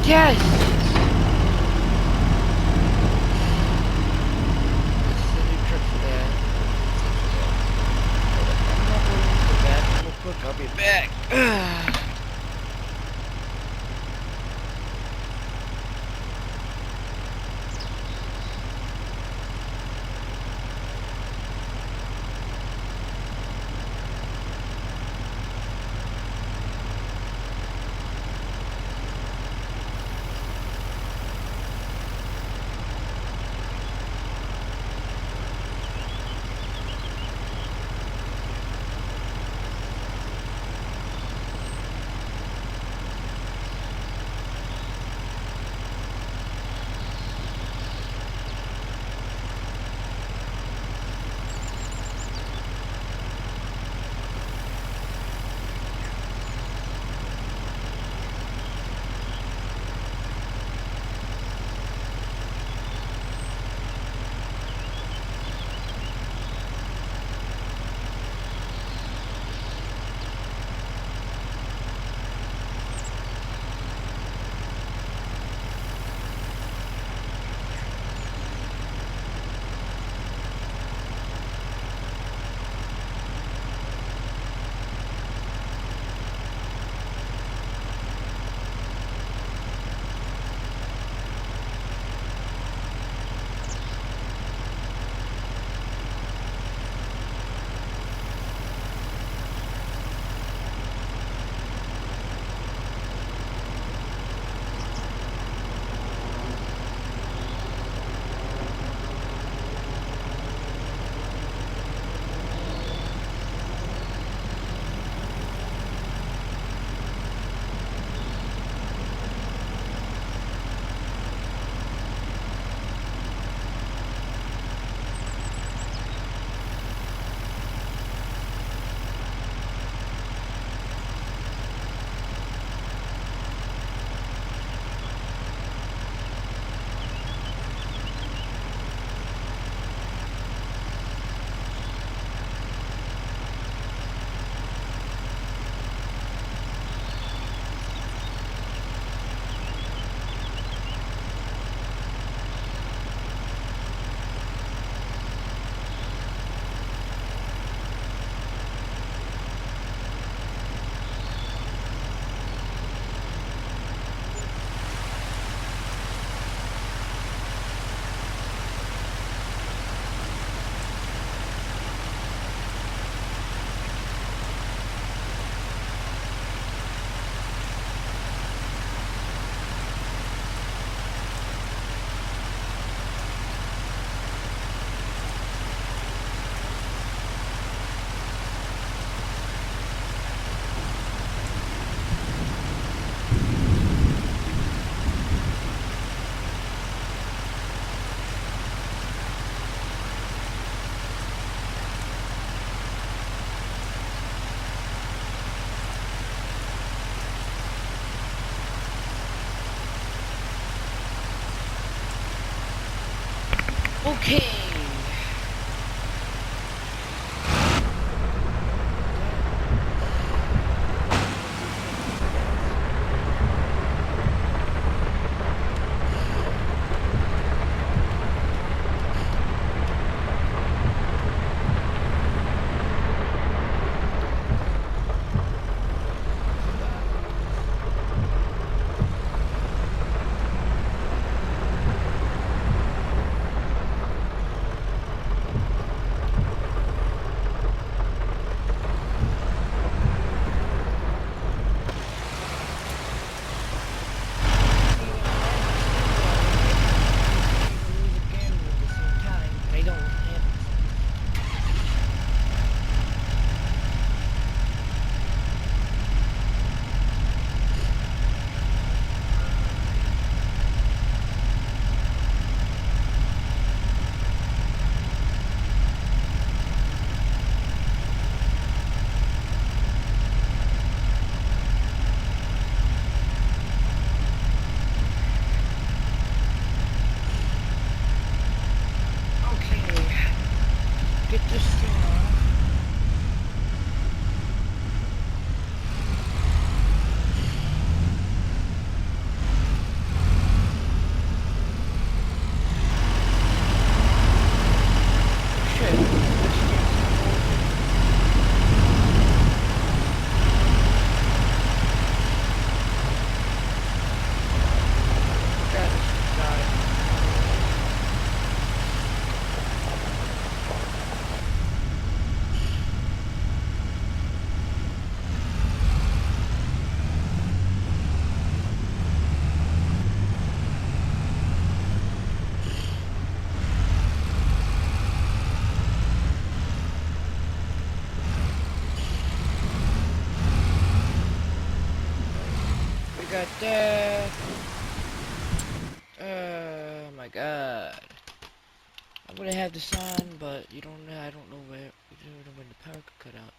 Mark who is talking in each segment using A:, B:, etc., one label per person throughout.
A: Yes! City trip today. I'm not going to the bathroom real quick, I'll be back. Okay. got that. Oh my god. I'm gonna have this on, but I don't know when the power could cut out.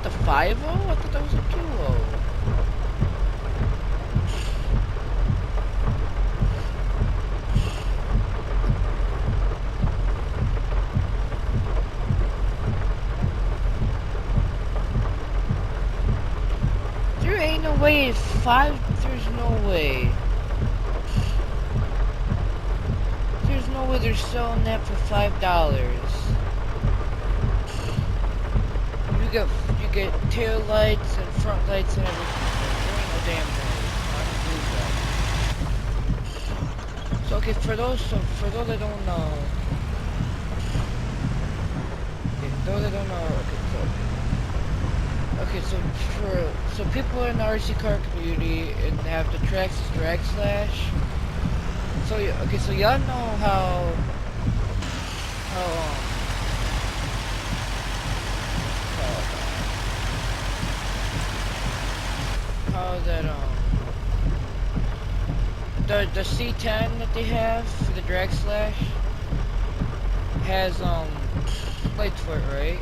A: The 5.0? I thought that was a 2.0. There ain't no way it's 5. There's no way. There's no way they're selling that for $5. You get tail lights and front lights and everything. There ain't no damn way. I don't believe that. So okay, for those that don't know, so people in the RC car community and have the Traxxas Drag Slash. So okay, so y'all know how that the C10 that they have for the Drag Slash has lights for it, right?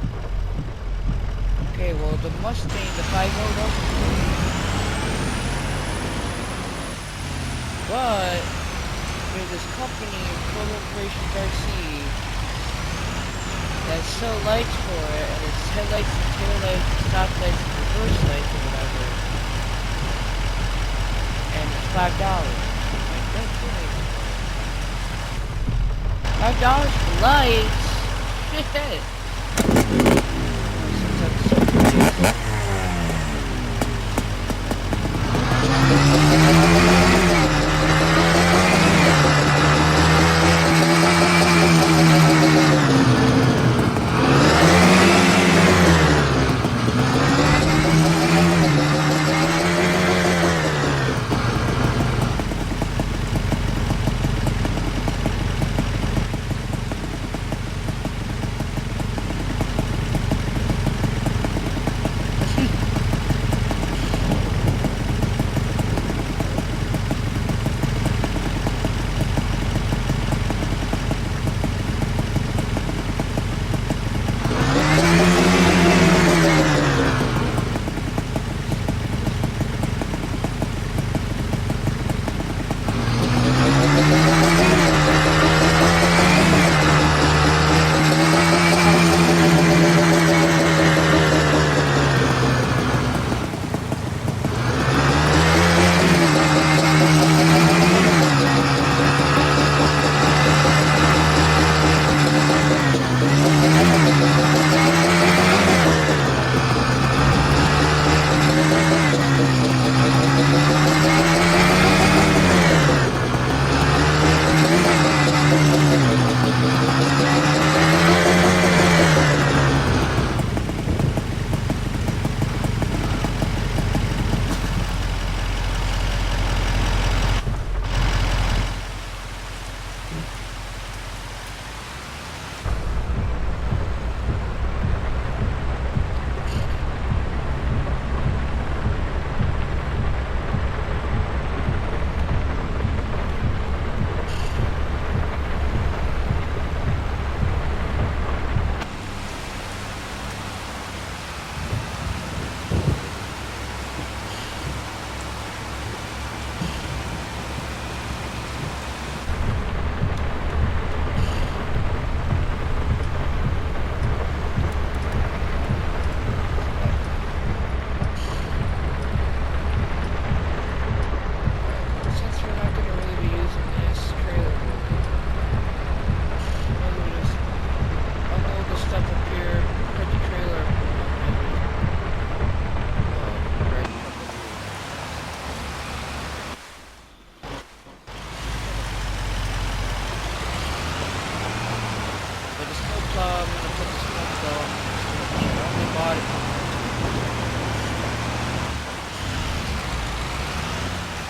A: Okay, well the Mustang, the 5.0 doesn't. But there's this company, Total Operations RC, that sell lights for it, and it's headlights and tail lights, stop lights, and reverse lights or whatever. And it's $5. Like, that's right. $5 for lights? Shit.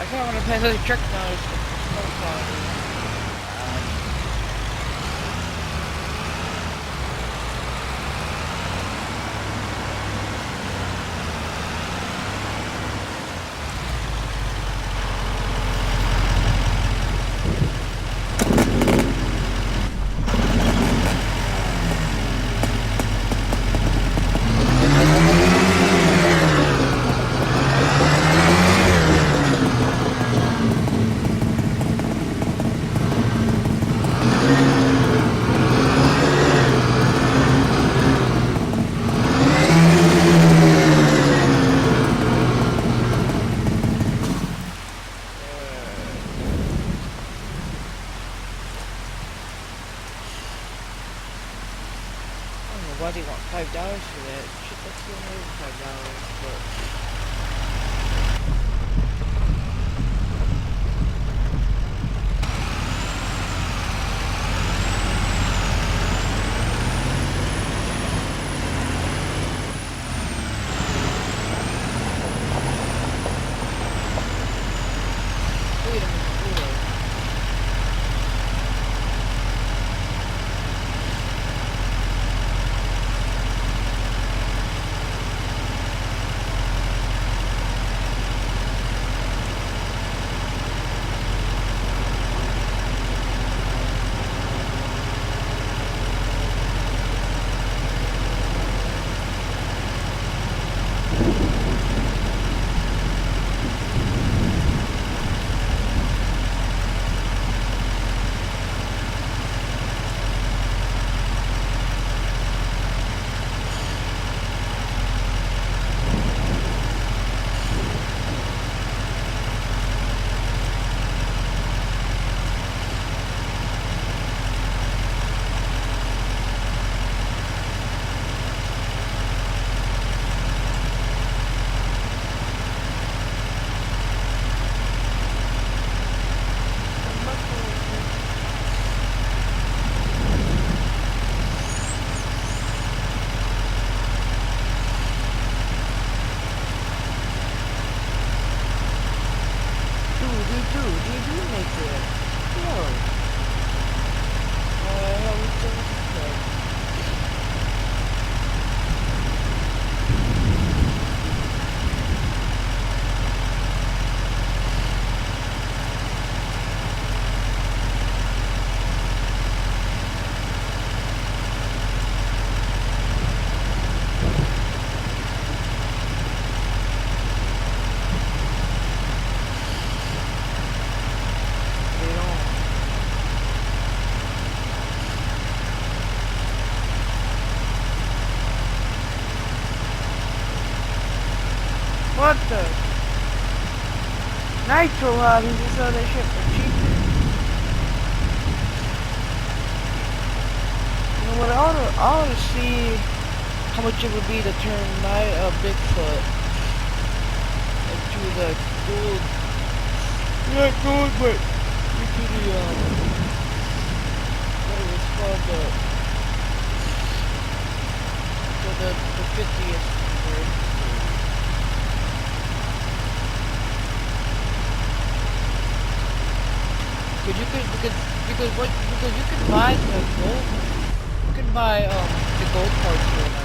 A: thought I'm gonna pass the truck now. It's no problem. Why do you want $5 for that? Shit, that's still more than $5, but... Wait a minute, hold on. What the? Nitro hobbies and sell that shit for cheaper. You know what? I ought to see how much it would be to turn my Bigfoot into the gold. Not gold, but into the what it was called, the 50th bird. Because you can buy the gold. You can buy the gold parts for it now.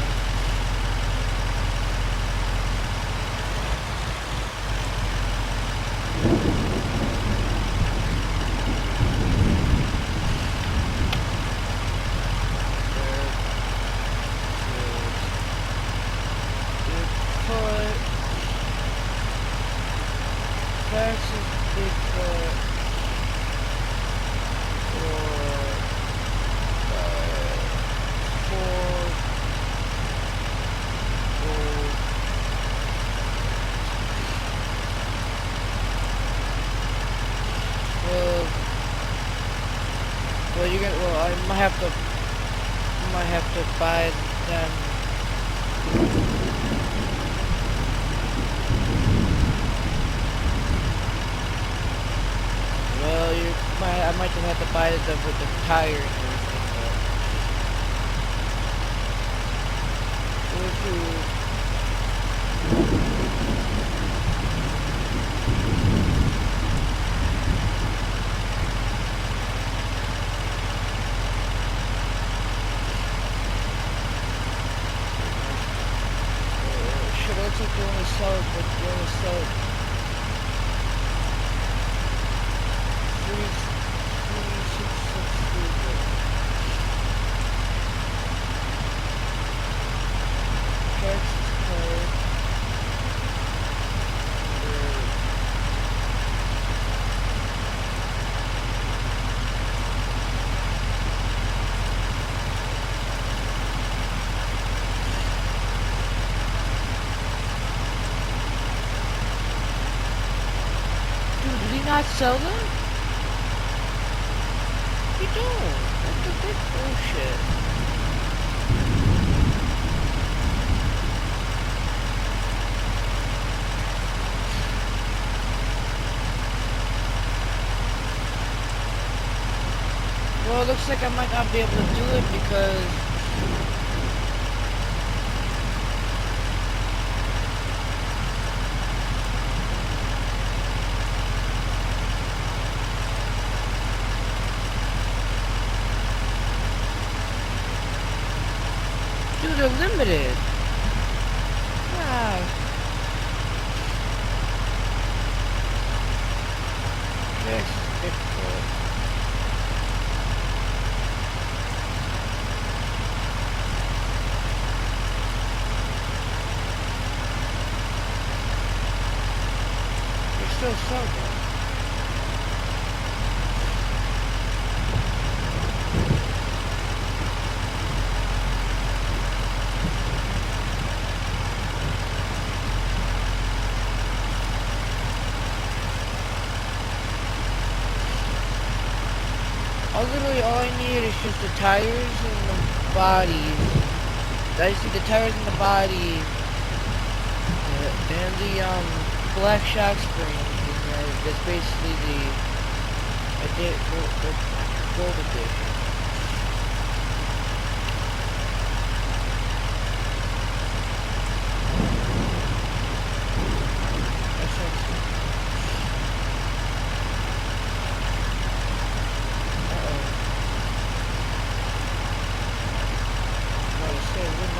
A: I might have to buy them. Well, I might just have to buy them with the tire and everything. But... but you only sell three, 3, 6, 6, 3, Texas card. Dude, did he not sell them? He don't. That's a big bullshit. Well, it looks like I might not be able to do it because dude, they're limited. Ah. Next, Bigfoot. They're still selling. Literally all I need is just the tires and the bodies. I just need the tires and the body, and the black shock springs. And that's basically the gold edition.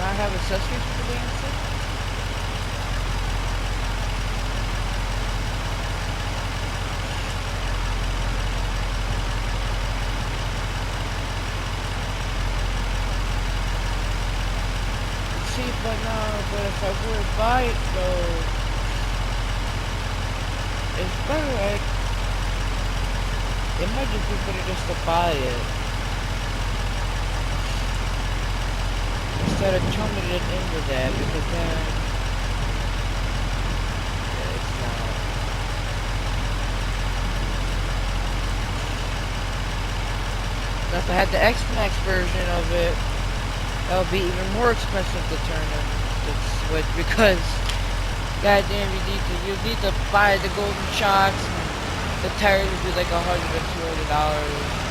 A: I have accessories for the damn thing? See, but if I were to buy it though, it's better, it might just be better just to buy it. Instead of turning it into that, because then it's not. Now if I had the X-Max version of it, that would be even more expensive to turn in the switch, because goddamn, you need to buy the golden shocks, and the tires would be like $100 or $200.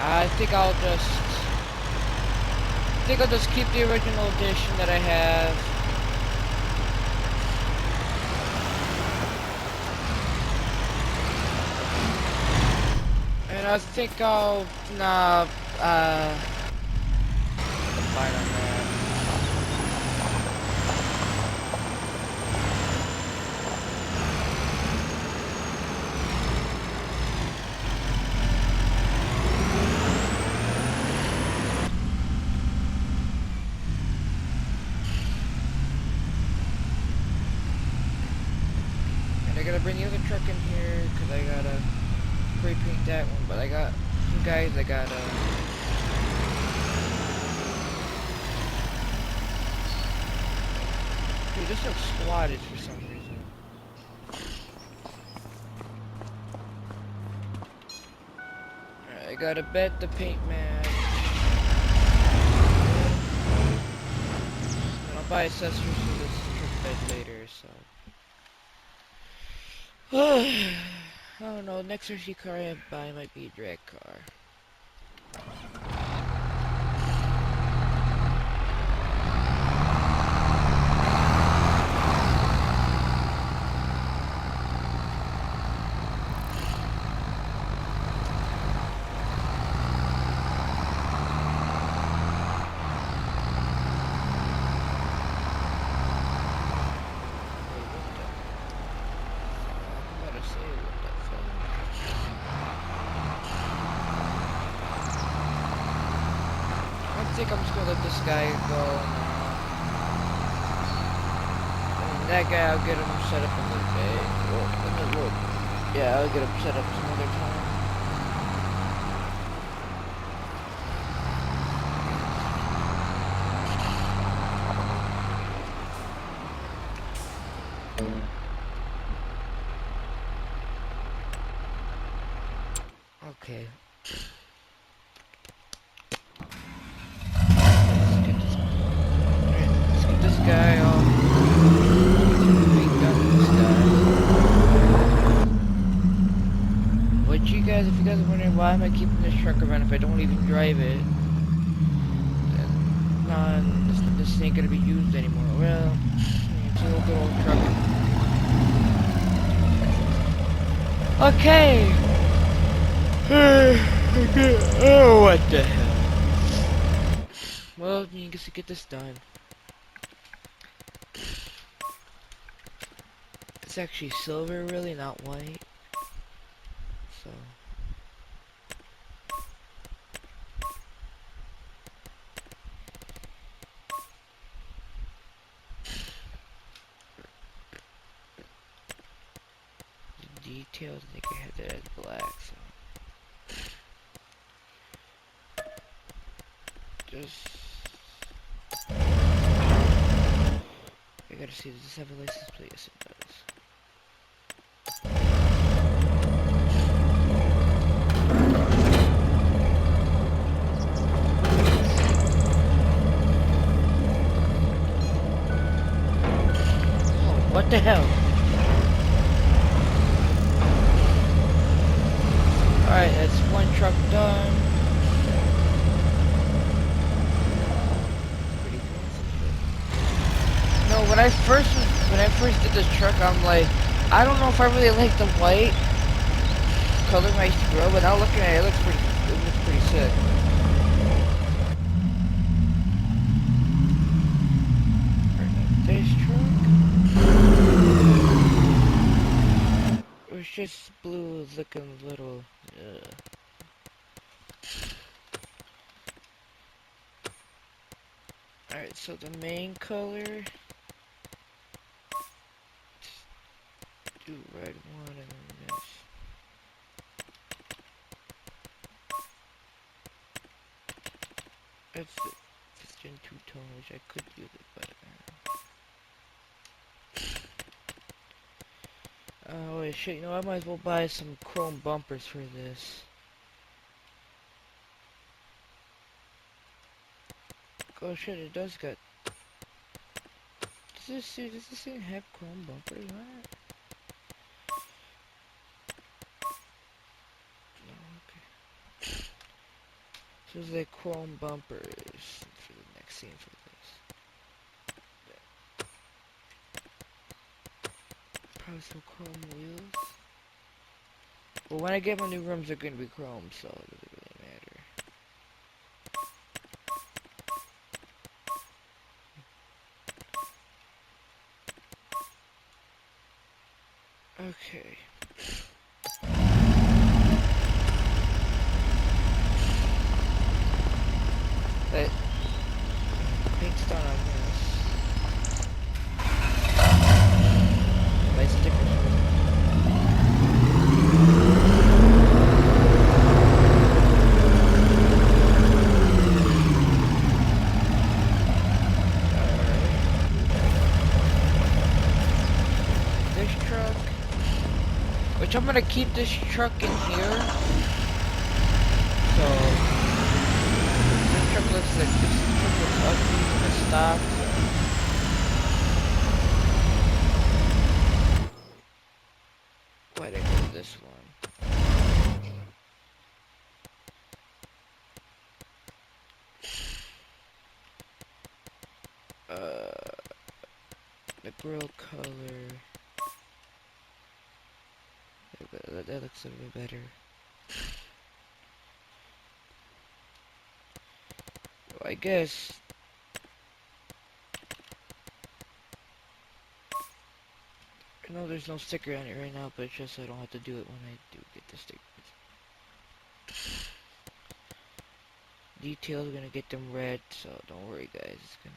A: I think I'll just keep the original edition that I have. And I think I'll fight on that. I gotta bring the other truck in here because I gotta pre-paint that one, but I got some guys I gotta dude, this looks squatted for some reason. Alright, I gotta bet the paint match. And I'll buy accessories for this truck bed later, so I don't know, next RC car I buy might be a drag car. think I'm just gonna let this guy go. And that guy, I'll get him set up another day. Yeah, I'll get him set up some other time. Okay. Let's get this guy off. We got this guy. But you guys, if you guys are wondering why am I keeping this truck around if I don't even drive it, then this ain't gonna be used anymore. Well, it's a little good old truck. Okay. Oh, what the hell? Well, you get to get this done. It's actually silver, really, not white. So. The details, I think I had that as black, so. Just. I gotta see, does this have a license plate? Yes, it does. Oh, what the hell? Alright, that's one truck done. Pretty cool. No, when I first did this truck, I'm like, I don't know if I really like the white color my grill, but now looking at it, it looks pretty sick. This truck, it was just blue looking little. Alright, so the main color, do red one and then this. That's Gen 2 tone, which I could do it better. Oh wait, shit, you know, I might as well buy some chrome bumpers for this. Oh shit, it does got... does this thing have chrome bumpers on it? No, okay. So it's like chrome bumpers for the next scene for this. Probably some chrome wheels. Well, when I get my new rims, they're gonna be chrome, so it doesn't really matter. Okay. That paint's done on this. My stickers. Which I'm gonna keep this truck in here. So this truck looks ugly in the stock. Why'd I go to this one? The grill color. That looks a little bit better. Well, I guess. I know there's no sticker on it right now, but it's just I don't have to do it when I do get the sticker. details, we're gonna get them red, so don't worry guys, it's gonna...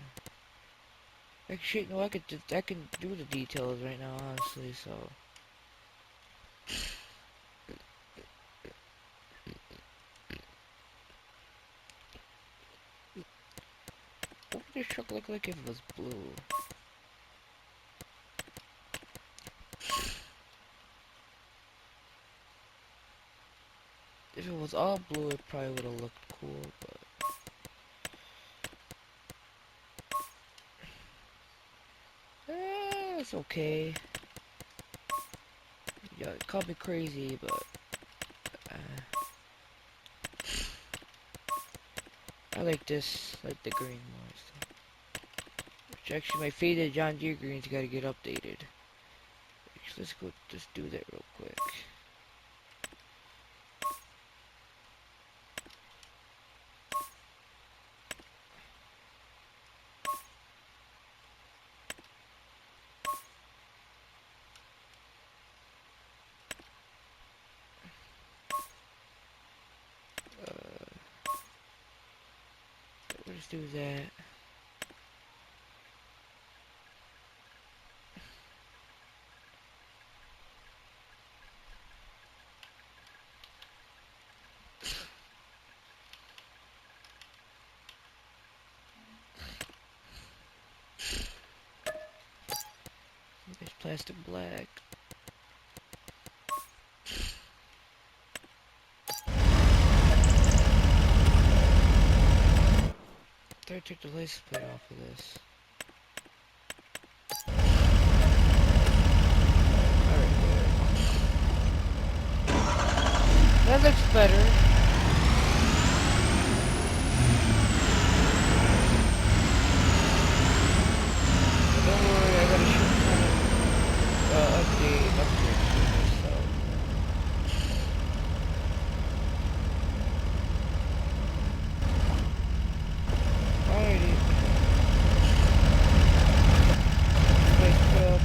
A: Actually, no, I can do the details right now, honestly, so... What would this truck look like if it was blue? If it was all blue, it probably would have looked cool, but... it's okay. Yeah, it called me crazy, but... I like this, like the green more. So. Which actually, my faded John Deere greens gotta get updated. Actually, let's go just do that real quick. Let's do that. It's plastic black. I took the license plate off of this. Alright, that looks better. But don't worry, I got a shit ton of upgrades for this, so. Alrighty. Nice put up.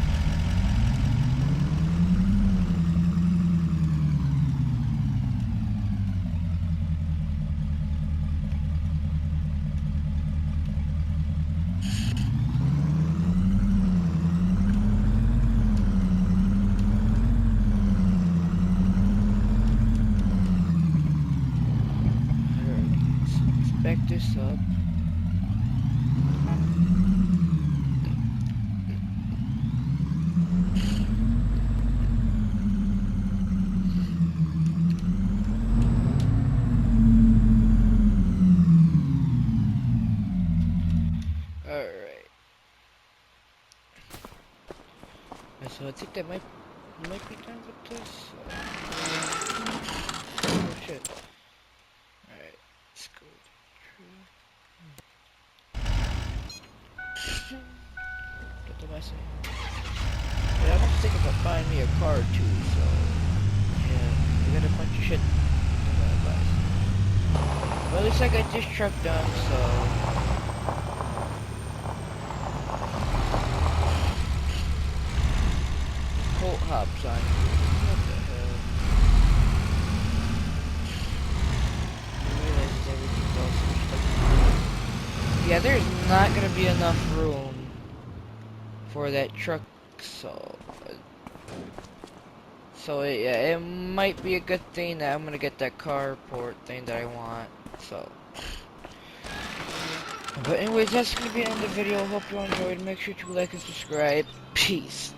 A: Back this up. Alright. So I think that might be done with this. Oh shit. Alright, let's go. What am I saying? Yeah, I'm just thinking about buying me a car too, so yeah, we got a bunch of shit to buy. Well, at least I got this truck done, so Colt hops on. What the hell? I realized everything's all switched up. Yeah, there's not gonna be enough room for that truck, so yeah, it might be a good thing that I'm gonna get that carport thing that I want. So, but anyways, that's gonna be the end of the video. Hope you enjoyed. Make sure to like and subscribe. Peace.